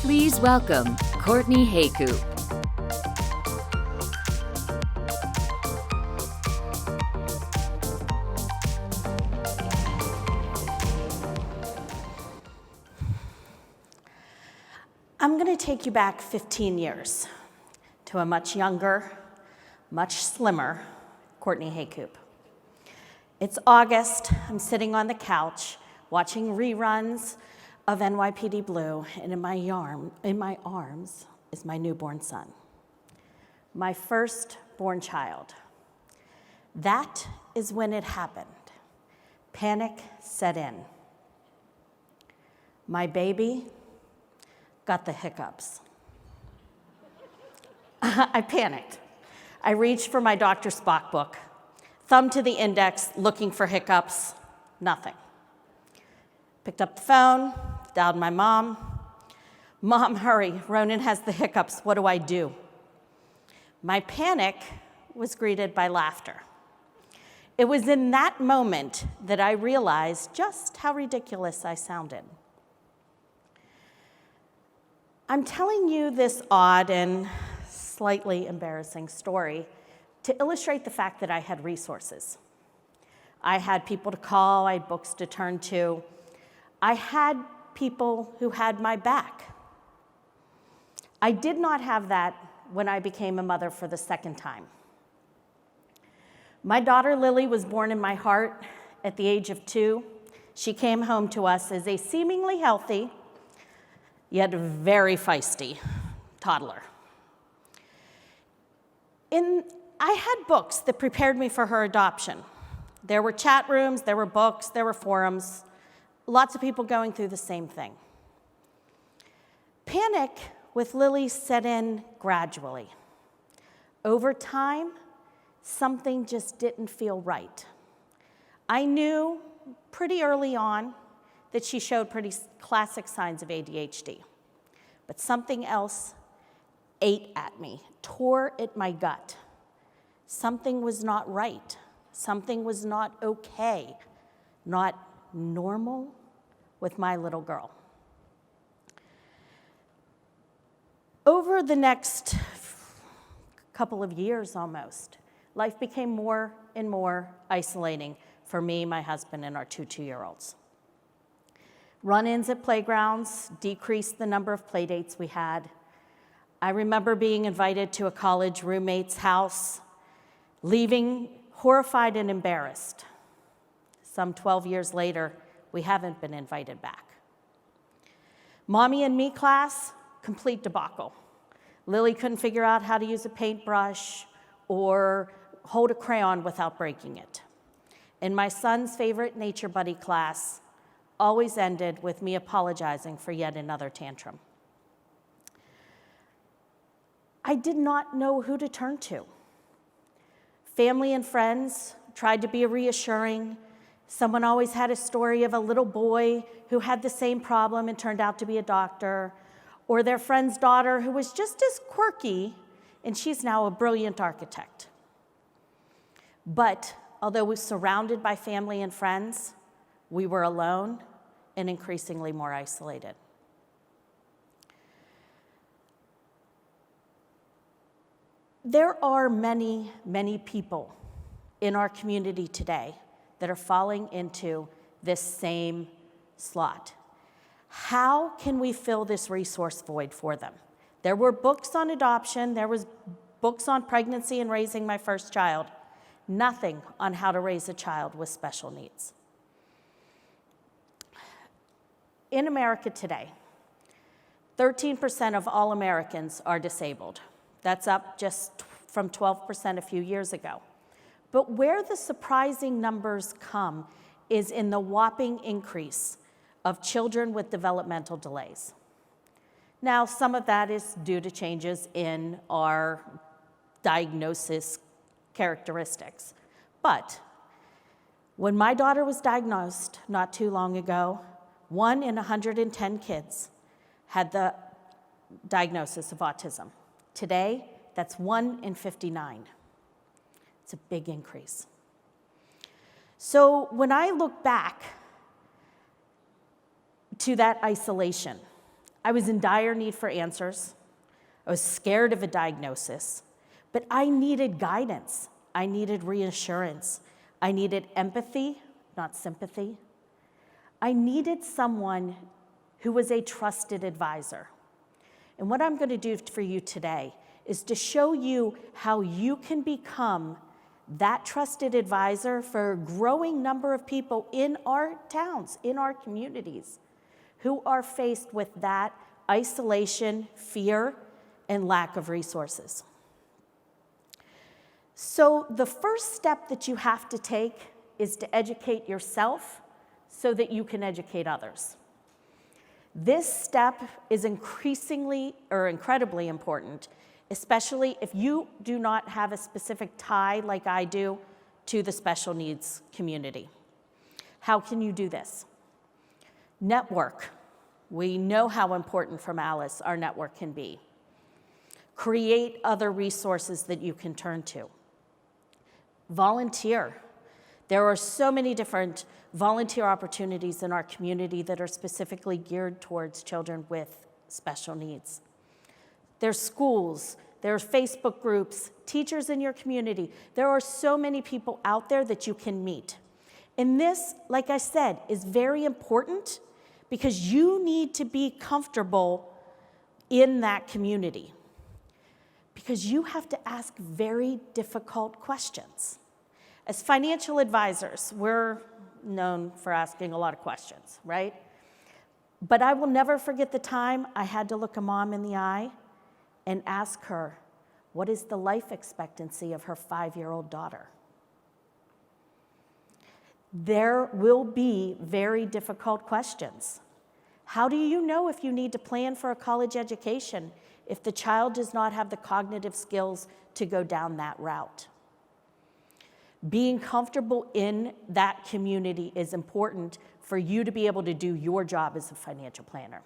Please welcome Cortney WForum. I'm going to take you back 15 years to a much younger, much slimmer Cortney WForum. It's August. I'm sitting on the couch watching reruns of NYPD Blue, and in my arms is my newborn son, my firstborn child. That is when it happened. Panic set in. My baby got the hiccups. I panicked. I reached for my Dr. Spock book, thumbed to the index, looking for hiccups, nothing. Picked up the phone, dialed my mom. Mom, hurry, Ronan has the hiccups, what do I do? My panic was greeted by laughter. It was in that moment that I realized just how ridiculous I sounded. I'm telling you this odd and slightly embarrassing story to illustrate the fact that I had resources. I had people to call, I had books to turn to. I had people who had my back. I did not have that when I became a mother for the second time. My daughter Lily was born in my heart at the age of 2. She came home to us as a seemingly healthy, yet very feisty toddler. I had books that prepared me for her adoption. There were chat rooms, there were books, there were forums, lots of people going through the same thing. Panic with Lily set in gradually. Over time, something just didn't feel right. I knew pretty early on that she showed pretty classic signs of ADHD, but something else ate at me, tore at my gut. Something was not right. Something was not okay, not normal with my little girl. Over the next couple of years almost, life became more and more isolating for me, my husband, and our 2 two-year-olds. Run-ins at playgrounds decreased the number of play dates we had. I remember being invited to a college roommate's house, leaving horrified and embarrassed. Some 12 years later, we haven't been invited back. Mommy and me class, complete debacle. Lily couldn't figure out how to use a paintbrush or hold a crayon without breaking it. And my son's favorite nature buddy class always ended with me apologizing for yet another tantrum. I did not know who to turn to. Family and friends tried to be reassuring. Someone always had a story of a little boy who had the same problem and turned out to be a doctor, or their friend's daughter who was just as quirky, and she's now a brilliant architect. But although we were surrounded by family and friends, we were alone and increasingly more isolated. There are many, many people in our community today that are falling into this same slot. How can we fill this resource void for them? There were books on adoption, there was books on pregnancy and raising my first child, nothing on how to raise a child with special needs. In America today, 13% of all Americans are disabled. That's up just from 12% a few years ago. But where the surprising numbers come is in the whopping increase of children with developmental delays. Now, some of that is due to changes in our diagnosis characteristics. But when my daughter was diagnosed not too long ago, 1 in 110 kids had the diagnosis of autism. Today, that's 1 in 59. It's a big increase. So when I look back to that isolation, I was in dire need for answers. I was scared of a diagnosis, but I needed guidance. I needed reassurance. I needed empathy, not sympathy. I needed someone who was a trusted advisor. And what I'm going to do for you today is to show you how you can become that trusted advisor for a growing number of people in our towns, in our communities, who are faced with that isolation, fear, and lack of resources. So the first step that you have to take is to educate yourself so that you can educate others. This step is increasingly or incredibly important, especially if you do not have a specific tie like I do to the special needs community. How can you do this? Network. We know how important from Alice our network can be. Create other resources that you can turn to. Volunteer. There are so many different volunteer opportunities in our community that are specifically geared towards children with special needs. There's schools, there's Facebook groups, teachers in your community. There are so many people out there that you can meet. And this, like I said, is very important because you need to be comfortable in that community. Because you have to ask very difficult questions. As financial advisors, we're known for asking a lot of questions, right? But I will never forget the time I had to look a mom in the eye and ask her, what is the life expectancy of her 5-year-old daughter? There will be very difficult questions. How do you know if you need to plan for a college education if the child does not have the cognitive skills to go down that route? Being comfortable in that community is important for you to be able to do your job as a financial planner.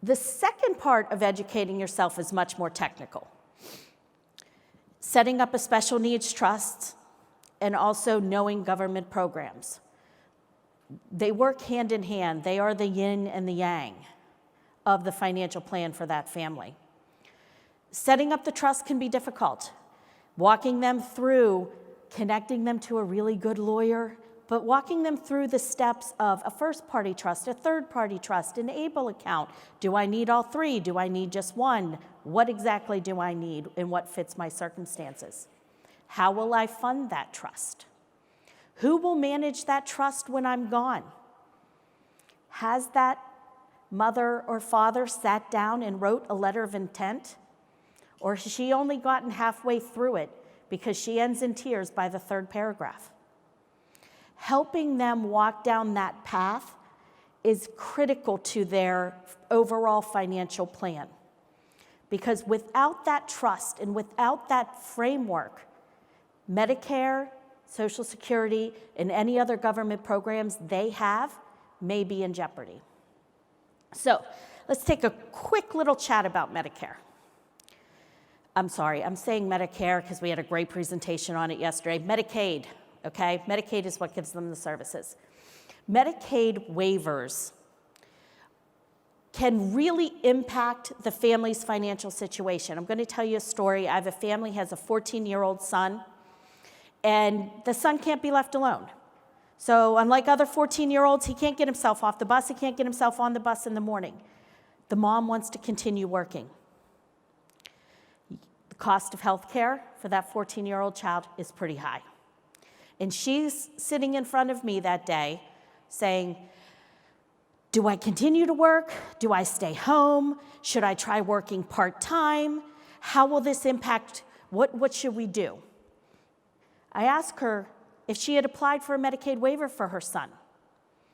The second part of educating yourself is much more technical. Setting up a special needs trust and also knowing government programs. They work hand in hand. They are the yin and the yang of the financial plan for that family. Setting up the trust can be difficult. Walking them through, connecting them to a really good lawyer, but walking them through the steps of a first-party trust, a third-party trust, an ABLE account. Do I need all three? Do I need just one? What exactly do I need and what fits my circumstances? How will I fund that trust? Who will manage that trust when I'm gone? Has that mother or father sat down and wrote a letter of intent? Or has she only gotten halfway through it because she ends in tears by the third paragraph? Helping them walk down that path is critical to their overall financial plan. Because without that trust and without that framework, Medicare, Social Security, and any other government programs they have may be in jeopardy. So let's take a quick little chat about Medicare. I'm sorry, I'm saying Medicare because we had a great presentation on it yesterday. Medicaid, okay? Medicaid is what gives them the services. Medicaid waivers can really impact the family's financial situation. I'm going to tell you a story. I have a family has a 14-year-old son, and the son can't be left alone. So unlike other 14-year-olds, he can't get himself off the bus. He can't get himself on the bus in the morning. The mom wants to continue working. The cost of health care for that 14-year-old child is pretty high. And she's sitting in front of me that day saying, do I continue to work? Do I stay home? Should I try working part-time? How will this impact? What should we do? I asked her if she had applied for a Medicaid waiver for her son.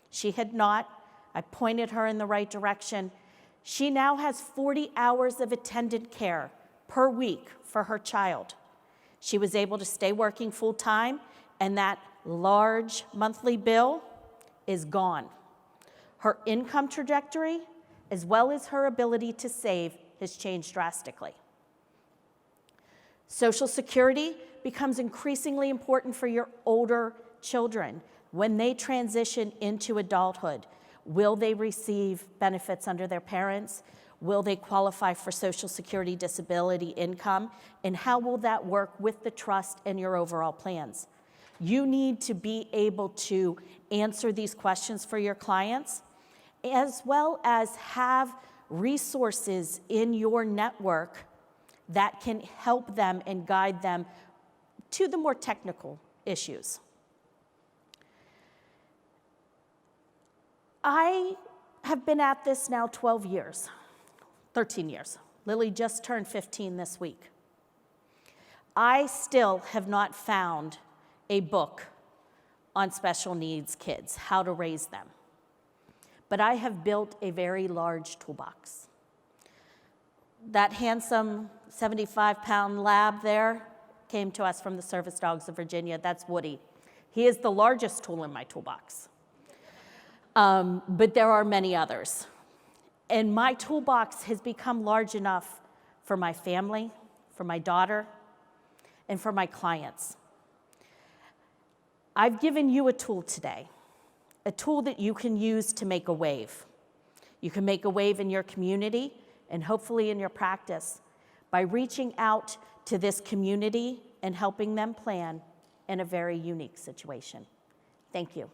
She had not. I pointed her in the right direction. She now has 40 hours of attendant care per week for her child. She was able to stay working full-time, and that large monthly bill is gone. Her income trajectory, as well as her ability to save, has changed drastically. Social Security becomes increasingly important for your older children. When they transition into adulthood, will they receive benefits under their parents? Will they qualify for Social Security disability income? And how will that work with the trust and your overall plans? You need to be able to answer these questions for your clients, as well as have resources in your network that can help them and guide them to the more technical issues. I have been at this now 12 years, 13 years. Lily just turned 15 this week. I still have not found a book on special needs kids, how to raise them. But I have built a very large toolbox. That handsome 75-pound lab there came to us from the Service Dogs of Virginia. That's Woody. He is the largest tool in my toolbox. But there are many others. And my toolbox has become large enough for my family, for my daughter, and for my clients. I've given you a tool today, a tool that you can use to make a wave. You can make a wave in your community and hopefully in your practice by reaching out to this community and helping them plan in a very unique situation. Thank you.